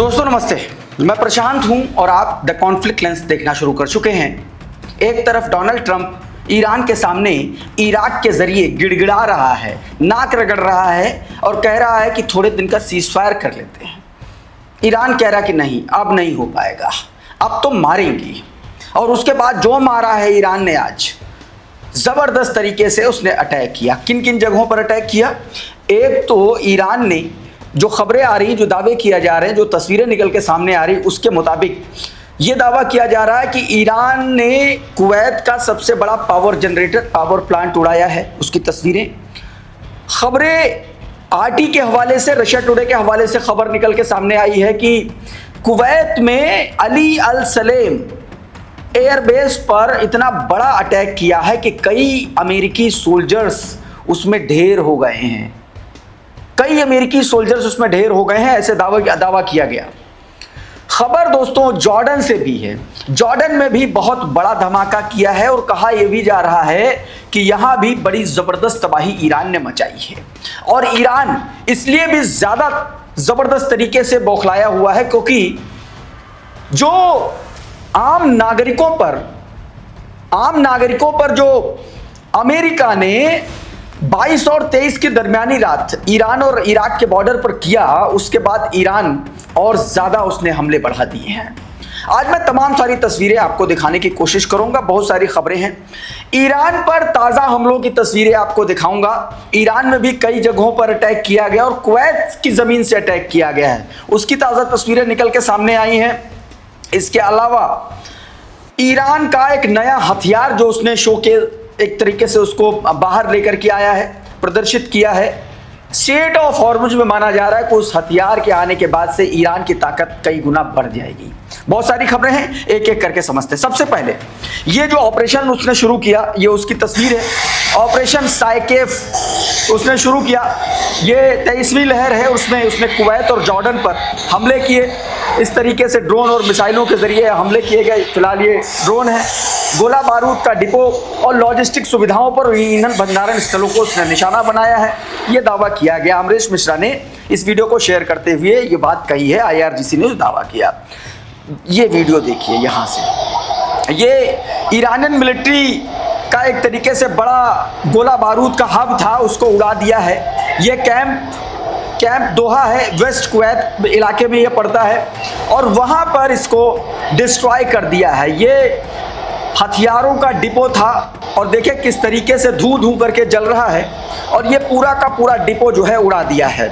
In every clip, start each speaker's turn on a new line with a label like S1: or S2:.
S1: दोस्तों नमस्ते, मैं प्रशांत हूं और आप द कॉन्फ्लिक्ट लेंस देखना शुरू कर चुके हैं। एक तरफ डोनाल्ड ट्रंप ईरान के सामने इराक के जरिए गिड़गिड़ा रहा है, नाक रगड़ रहा है और कह रहा है कि थोड़े दिन का सीजफायर कर लेते हैं। ईरान कह रहा कि नहीं, अब नहीं हो पाएगा, अब तो मारेंगी। और उसके बाद जो मारा है ईरान ने आज, ज़बरदस्त तरीके से उसने अटैक किया। किन किन जगहों पर अटैक किया? एक तो ईरान ने, जो खबरें आ रही, जो दावे किया जा रहे हैं, जो तस्वीरें निकल के सामने आ रही, उसके मुताबिक ये दावा किया जा रहा है कि ईरान ने कुवैत का सबसे बड़ा पावर प्लांट उड़ाया है। उसकी तस्वीरें, खबरें आरटी के हवाले से, रशिया टुडे के हवाले से खबर निकल के सामने आई है कि कुवैत में अली अल सलेम एयरबेस पर इतना बड़ा अटैक किया है कि कई अमेरिकी सोल्जर्स उसमें ढेर हो गए हैं। कई अमेरिकी सोल्जर्स उसमें ढेर हो गए हैं, ऐसे दावा किया गया। खबर दोस्तों जॉर्डन से भी है। जॉर्डन में भी बहुत बड़ा धमाका किया है और कहा यह भी जा रहा है कि यहां भी बड़ी जबरदस्त तबाही ईरान ने मचाई है। और ईरान इसलिए भी ज्यादा जबरदस्त तरीके से बौखलाया हुआ है क्योंकि जो आम नागरिकों पर जो अमेरिका ने 22 और 23 की दरमियानी रात ईरान और इराक के बॉर्डर पर किया, उसके बाद ईरान और ज्यादा उसने हमले बढ़ा दिए हैं। आज मैं तमाम सारी तस्वीरें आपको दिखाने की कोशिश करूंगा। बहुत सारी खबरें हैं। ईरान पर ताज़ा हमलों की तस्वीरें आपको दिखाऊंगा। ईरान में भी कई जगहों पर अटैक किया गया और कुवैत की ज़मीन से अटैक किया गया है, उसकी ताज़ा तस्वीरें निकल के सामने आई हैं। इसके अलावा ईरान का एक नया हथियार जो उसने शो के एक तरीके से उसको बाहर लेकर के आया है, प्रदर्शित किया है। स्ट्रेट ऑफ हॉर्मुज में माना जा रहा है कि उस हथियार के आने के बाद से ईरान की ताकत कई गुना बढ़ जाएगी। बहुत सारी खबरें हैं, एक एक करके समझते हैं। सबसे पहले ये जो ऑपरेशन उसने शुरू किया, ये उसकी तस्वीर है। ऑपरेशन साइकेफ उसने शुरू किया। ये 23वीं लहर है, उसमें उसने कुवैत और जॉर्डन पर हमले किए। इस तरीके से ड्रोन और मिसाइलों के जरिए हमले किए गए। फिलहाल ये ड्रोन है। गोला बारूद का डिपो और लॉजिस्टिक सुविधाओं पर ईंधन भंडारण स्थलों को उसने निशाना बनाया है, ये दावा किया गया। अमरीश मिश्रा ने इस वीडियो को शेयर करते हुए ये बात कही है। IRGC ने दावा किया। ये वीडियो देखिए यहाँ से। ये ईरानियन मिलिट्री का एक तरीके से बड़ा गोला बारूद का हब था, उसको उड़ा दिया है। ये कैंप दोहा है, वेस्ट कुवैत इलाके में ये पड़ता है और वहाँ पर इसको डिस्ट्रॉय कर दिया है। ये हथियारों का डिपो था और देखिए किस तरीके से धू करके जल रहा है और ये पूरा का पूरा डिपो जो है उड़ा दिया है।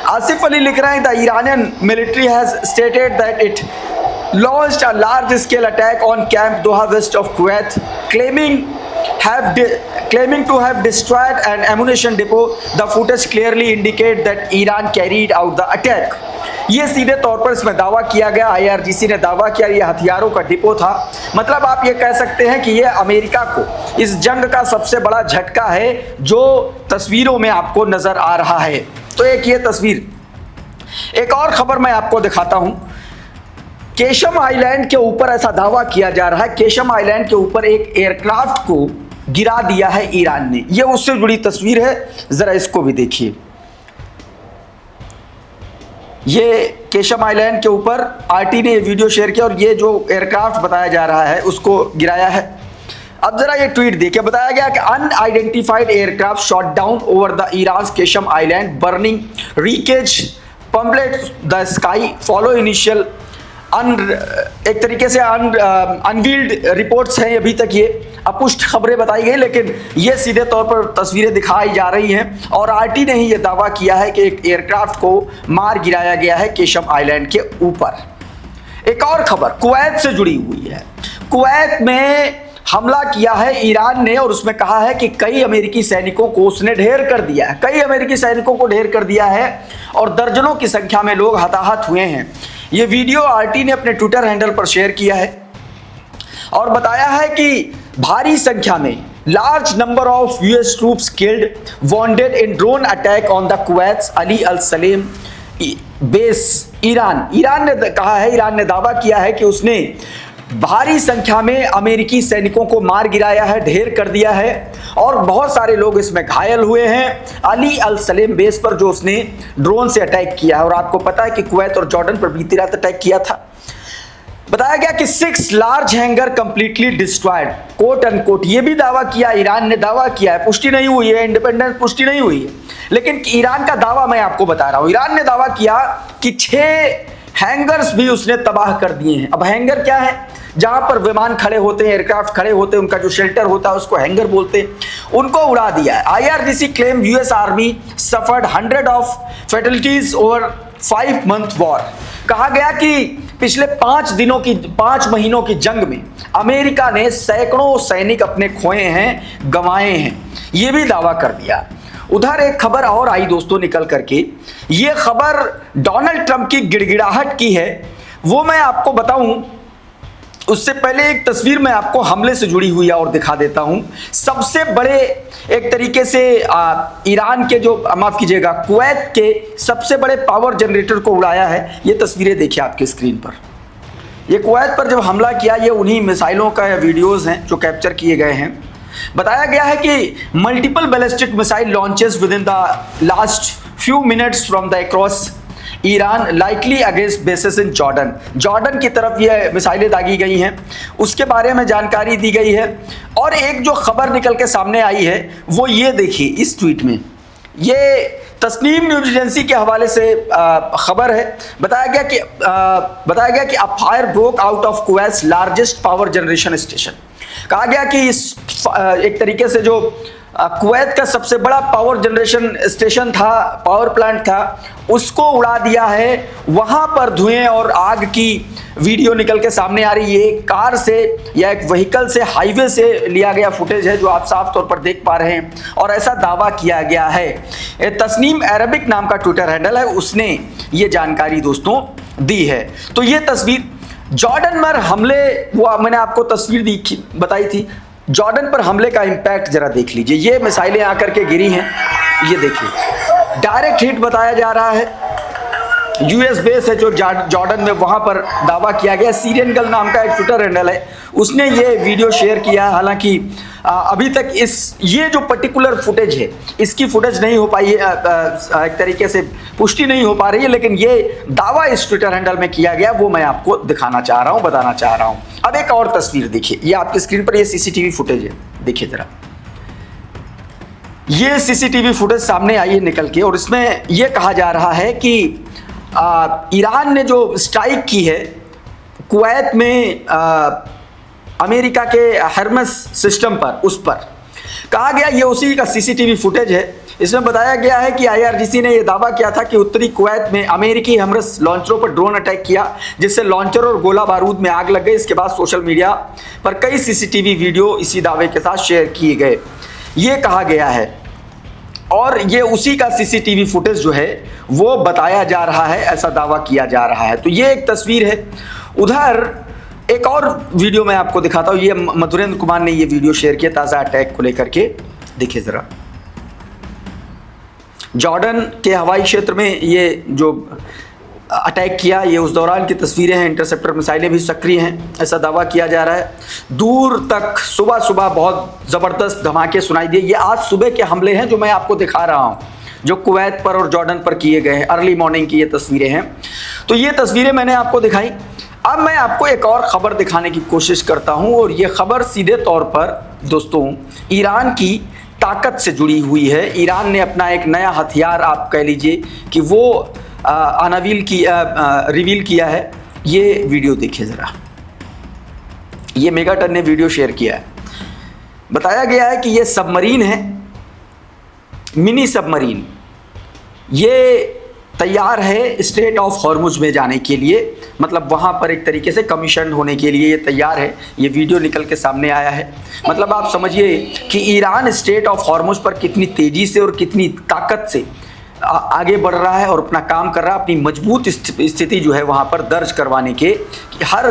S1: आसिफ अली लिख रहे हैं, the Iranian military has stated that it launched a large scale attack on Camp Doha west of Kuwait, claiming to have destroyed an ammunition depot. The footage clearly indicate that Iran carried out the attack. ये सीधे तौर पर इसमें दावा किया गया। IRGC ने दावा किया ये हथियारों का डिपो था। मतलब आप ये कह सकते हैं कि ये अमेरिका को इस जंग का सबसे बड़ा झटका है जो तस्वीरों में आपको नजर आ रहा है। तो एक ये तस्वीर, एक और खबर मैं आपको दिखाता हूं। केशम आइलैंड के ऊपर ऐसा दावा किया जा रहा है, केशम आइलैंड के ऊपर एक एयरक्राफ्ट को गिरा दिया है ईरान ने। ये उससे जुड़ी तस्वीर है, जरा इसको भी देखिए। ये केशम आइलैंड के ऊपर आरटी ने ये वीडियो शेयर किया और ये जो एयरक्राफ्ट बताया जा रहा है उसको गिराया है। अब जरा ये ट्वीट देखिए। बताया गया कि unidentified aircraft shot down over the Iran Qeshm island, burning wreckage पम्पलेट द स्काई, फॉलो इनिशियल एक तरीके से अनवील्ड रिपोर्ट्स हैं। अभी तक ये अपुष्ट खबरें बताई गई, लेकिन ये सीधे तौर पर तस्वीरें दिखाई जा रही हैं और आरटी ने ही ये दावा किया है कि एक एयरक्राफ्ट को मार गिराया गया है केशम आइलैंड के ऊपर। एक और खबर कुवैत से जुड़ी हुई है। कुवैत में हमला किया है ईरान ने और उसमें कहा है कि कई अमेरिकी सैनिकों को उसने ढेर कर दिया है। कई अमेरिकी सैनिकों को ढेर कर दिया है और दर्जनों की संख्या में लोग हताहत हुए हैं। ये वीडियो आरटी ने अपने ट्विटर हैंडल पर शेयर किया है और बताया है कि भारी संख्या में large number of US troops killed wounded in drone attack on the Kuwait Ali Al Salem base. Iran ने कहा है, ईरान ने दावा किया है कि उसने भारी संख्या में अमेरिकी सैनिकों को मार गिराया है, ढेर कर दिया है और बहुत सारे लोग इसमें घायल हुए हैं। अली अल सलेम बेस पर जो उसने ड्रोन से अटैक किया है, और आपको पता है कि कुवैत और जॉर्डन पर बीती रात अटैक किया था। बताया गया कि 6 large hanger completely destroyed, quote unquote. ये भी दावा किया, ईरान ने दावा किया है, पुष्टि नहीं हुई है, इंडिपेंडेंस पुष्टि नहीं हुई है, लेकिन ईरान का दावा मैं आपको बता रहा हूं। ईरान ने दावा किया कि 6 हैंगर्स भी उसने तबाह कर दिए हैं। अब हैंगर क्या है? जहां पर विमान खड़े होते हैं, एयरक्राफ्ट खड़े होते हैं, उनका जो शेल्टर होता है उसको हैंगर बोलते हैं, उनको उड़ा दिया है। IRGC claim US army suffered 100 of fatalities over 5 month war. कहा गया कि पिछले 5 महीनों की जंग में अमेरिका ने सैकड़ों सैनिक अपने खोए हैं, गंवाए हैं, यह भी दावा कर दिया। उधर एक खबर और आई दोस्तों निकल करके, यह खबर डोनाल्ड ट्रंप की गिड़गिड़ाहट की है, वो मैं आपको बताऊं। उससे पहले एक तस्वीर मैं आपको हमले से जुड़ी हुई और दिखा देता हूं। सबसे बड़े एक तरीके से ईरान के जो, माफ कीजिएगा, कुवैत के सबसे बड़े पावर जनरेटर को उड़ाया है। ये तस्वीरें देखिए आपके स्क्रीन पर। ये कुवैत पर जब हमला किया, ये उन्हीं मिसाइलों का वीडियोस हैं जो कैप्चर किए गए हैं। बताया गया है कि multiple ballistic missile launches with in the last few minutes from the across Iran likely against basis in Jordan. Jordan की तरफ ये मिसाइलें दागी गई हैं, उसके बारे में जानकारी दी गई है। और एक जो खबर निकल के सामने आई है वो ये देखिए इस ट्वीट में, ये तस्नीम न्यूज एजेंसी के हवाले से खबर है। बताया गया कि a fire broke out of Kuwait largest power generation station. कहा गया कि इस एक तरीके से जो कुवैत का सबसे बड़ा पावर जनरेशन स्टेशन था, पावर प्लांट था, उसको उड़ा दिया है। वहां पर धुएं और आग की वीडियो निकल के सामने आ रही है। एक कार से या एक व्हीकल से, हाईवे से लिया गया फुटेज है जो आप साफ तौर पर देख पा रहे हैं, और ऐसा दावा किया गया है। तस्नीम अरबिक नाम का ट्विटर हैंडल है, उसने ये जानकारी दोस्तों दी है। तो ये तस्वीर जॉर्डन पर हमले, वो मैंने आपको तस्वीर बताई थी, जॉर्डन पर हमले का इंपैक्ट जरा देख लीजिए। ये मिसाइलें आकर के गिरी हैं, ये देखिए, डायरेक्ट हिट बताया जा रहा है। यूएस बेस है जो जॉर्डन में, वहां पर दावा किया गया। सीरियन गर्ल नाम का एक ट्विटर हैंडल है, उसने ये वीडियो शेयर किया। हालांकि अभी तक ये जो पर्टिकुलर फुटेज है, इसकी फुटेज नहीं हो पाई है, एक तरीके से पुष्टि नहीं हो पा रही है, लेकिन ये दावा इस ट्विटर हैंडल में किया गया, वो मैं आपको दिखाना चाह रहा हूं, बताना चाह रहा हूं। अब एक और तस्वीर देखिए, ये आपकी स्क्रीन पर ये सीसीटीवी फुटेज है, देखिए जरा। ये सीसीटीवी फुटेज सामने आई है निकल के, और इसमें यह कहा जा रहा है कि ईरान ने जो स्ट्राइक की है कुवैत में अमेरिका के हर्मस सिस्टम पर, उस पर कहा गया, ये उसी का सीसीटीवी फुटेज है। इसमें बताया गया है कि IRGC ने यह दावा किया था कि उत्तरी कुवैत में अमेरिकी हर्मस लॉन्चरों पर ड्रोन अटैक किया, जिससे लॉन्चर और गोला बारूद में आग लग गई। इसके बाद सोशल मीडिया पर कई सीसीटीवी वीडियो इसी दावे के साथ शेयर किए गए, ये कहा गया है। और ये उसी का सीसीटीवी फुटेज जो है वो बताया जा रहा है, ऐसा दावा किया जा रहा है। तो ये एक तस्वीर है। उधर एक और वीडियो मैं आपको दिखाता हूँ, ये मधुरेंद्र कुमार ने ये वीडियो शेयर किया ताज़ा अटैक को लेकर के, देखिए ज़रा। जॉर्डन के हवाई क्षेत्र में ये जो अटैक किया, ये उस दौरान की तस्वीरें हैं। इंटरसेप्टर मिसाइलें भी सक्रिय हैं, ऐसा दावा किया जा रहा है। दूर तक सुबह सुबह बहुत ज़बरदस्त धमाके सुनाई दिए। ये आज सुबह के हमले हैं जो मैं आपको दिखा रहा हूँ, जो कुवैत पर और जॉर्डन पर किए गए हैं। अर्ली मॉर्निंग की ये तस्वीरें हैं। तो ये तस्वीरें मैंने आपको दिखाई। अब मैं आपको एक और ख़बर दिखाने की कोशिश करता हूँ, और ये खबर सीधे तौर पर दोस्तों ईरान की ताकत से जुड़ी हुई है। ईरान ने अपना एक नया हथियार, आप कह लीजिए कि वो रिवील किया है। ये वीडियो देखिए ज़रा, ये मेगाटन ने वीडियो शेयर किया है। बताया गया है कि ये सबमरीन है, मिनी सबमरीन, ये तैयार है स्ट्रेट ऑफ हॉर्मुज में जाने के लिए, मतलब वहाँ पर एक तरीके से कमीशन होने के लिए ये तैयार है। ये वीडियो निकल के सामने आया है। मतलब आप समझिए कि ईरान स्ट्रेट ऑफ हॉर्मुज पर कितनी तेज़ी से और कितनी ताकत से आगे बढ़ रहा है और अपना काम कर रहा है, अपनी मजबूत स्थिति जो है वहाँ पर दर्ज करवाने के हर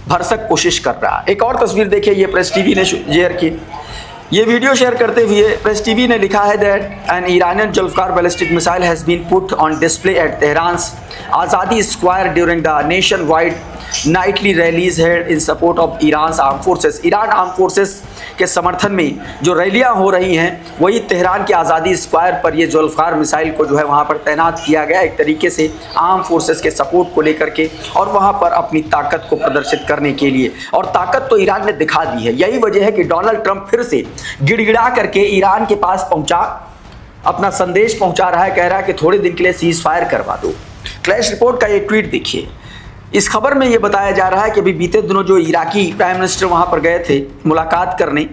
S1: भरसक कोशिश कर रहा है। एक और तस्वीर देखिए, ये प्रेस टीवी ने शेयर की। ये वीडियो शेयर करते हुए प्रेस टीवी ने लिखा है that an Iranian Zulfiqar ballistic missile has been put on display at Tehran's Azadi square during the nationwide nightly rallies held in support of Iran arm forces. Iran arm forces के समर्थन में जो रैलियां हो रही हैं वही Tehran के आज़ादी स्क्वायर पर ये जुल्फ़िकार मिसाइल को जो है वहाँ पर तैनात किया गया, एक तरीके से आर्म फोर्सेस के सपोर्ट को लेकर के और वहाँ पर अपनी ताकत को प्रदर्शित करने के लिए। और ताकत तो ईरान ने दिखा दी है। यही वजह है कि डोनाल्ड ट्रंप फिर से गिड़गिड़ा करके ईरान के पास पहुँचा, अपना संदेश पहुँचा रहा है, कह रहा है कि थोड़े दिन के लिए सीज़ फायर करवा दो। क्लैश रिपोर्ट का ये ट्वीट देखिए। इस खबर में ये बताया जा रहा है कि अभी बीते दिनों जो इराकी प्राइम मिनिस्टर वहाँ पर गए थे मुलाकात करने,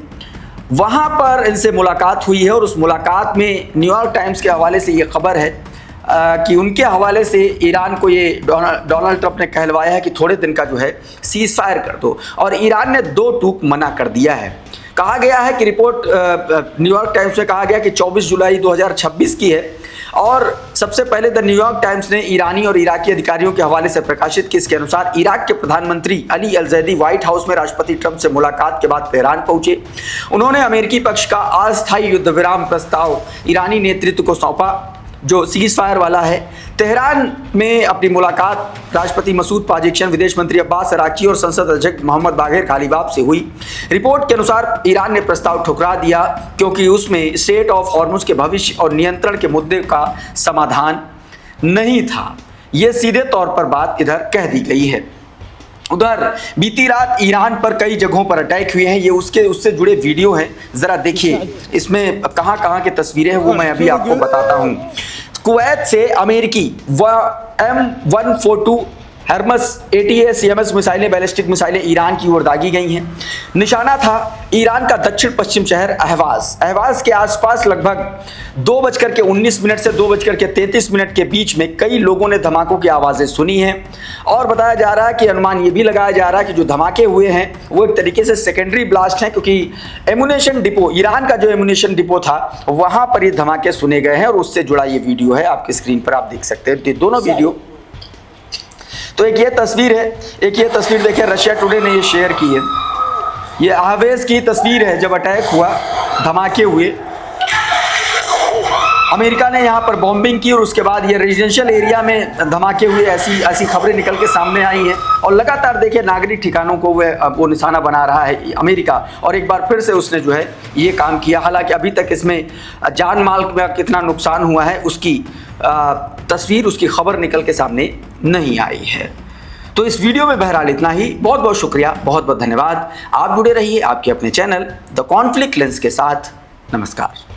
S1: वहाँ पर इनसे मुलाकात हुई है और उस मुलाकात में न्यूयॉर्क टाइम्स के हवाले से ये खबर है कि उनके हवाले से ईरान को ये डोनाल्ड ट्रंप ने कहलवाया है कि थोड़े दिन का जो है सीज़ फायर कर दो, और ईरान ने दो टूक मना कर दिया है। कहा गया है कि रिपोर्ट न्यूयॉर्क टाइम्स में कहा गया कि 24 जुलाई 2026 की है, और सबसे पहले द न्यूयॉर्क टाइम्स ने ईरानी और इराकी अधिकारियों के हवाले से प्रकाशित की। इसके अनुसार इराक के प्रधानमंत्री अली अल ज़ैदी व्हाइट हाउस में राष्ट्रपति ट्रंप से मुलाकात के बाद तेहरान पहुंचे। उन्होंने अमेरिकी पक्ष का अस्थायी युद्ध विराम प्रस्ताव ईरानी नेतृत्व को सौंपा, जो सीज़ फायर वाला है। तेहरान में अपनी मुलाकात राष्ट्रपति मसूद पाजेक्शन, विदेश मंत्री अब्बास अराक्ची और संसद अध्यक्ष मोहम्मद बाघर कालीबाफ से हुई। रिपोर्ट के अनुसार ईरान ने प्रस्ताव ठुकरा दिया क्योंकि उसमें स्टेट ऑफ हॉर्मुज़ के भविष्य और नियंत्रण के मुद्दे का समाधान नहीं था। ये सीधे तौर पर बात इधर कह दी गई है। उधर बीती रात ईरान पर कई जगहों पर अटैक हुए हैं। ये उससे जुड़े वीडियो हैं, ज़रा देखिए इसमें कहाँ कहाँ की तस्वीरें हैं वो मैं अभी आपको बताता हूँ। कुवैत से अमेरिकी M142 हर्मस ATACMS मिसाइलें, बैलिस्टिक मिसाइलें ईरान की ओर दागी गई हैं। निशाना था ईरान का दक्षिण पश्चिम शहर अहवाज के आसपास लगभग 2:19 से 2:33 के बीच में कई लोगों ने धमाकों की आवाज़ें सुनी हैं, और बताया जा रहा है कि अनुमान ये भी लगाया जा रहा है कि जो धमाके हुए हैं वो एक तरीके से सेकेंडरी ब्लास्ट हैं, क्योंकि एमुनेशन डिपो, ईरान का जो एमुनेशन डिपो था वहाँ पर ये धमाके सुने गए हैं, और उससे जुड़ा ये वीडियो है, आपकी स्क्रीन पर आप देख सकते हैं दोनों वीडियो। तो एक ये तस्वीर है, एक ये तस्वीर देखिए, रशिया टुडे ने ये शेयर की है। ये अहवेज की तस्वीर है जब अटैक हुआ, धमाके हुए, अमेरिका ने यहाँ पर बॉम्बिंग की और उसके बाद ये रेजिडेंशियल एरिया में धमाके हुए, ऐसी खबरें निकल के सामने आई हैं। और लगातार देखिए नागरिक ठिकानों को वो निशाना बना रहा है अमेरिका, और एक बार फिर से उसने जो है ये काम किया। हालांकि अभी तक इसमें जान माल में कितना नुकसान हुआ है उसकी तस्वीर, उसकी खबर निकल के सामने नहीं आई है। तो इस वीडियो में बहरहाल इतना ही। बहुत बहुत शुक्रिया, बहुत बहुत धन्यवाद। आप जुड़े रहिए आपके अपने चैनल द कॉन्फ्लिक्ट लेंस के साथ। नमस्कार।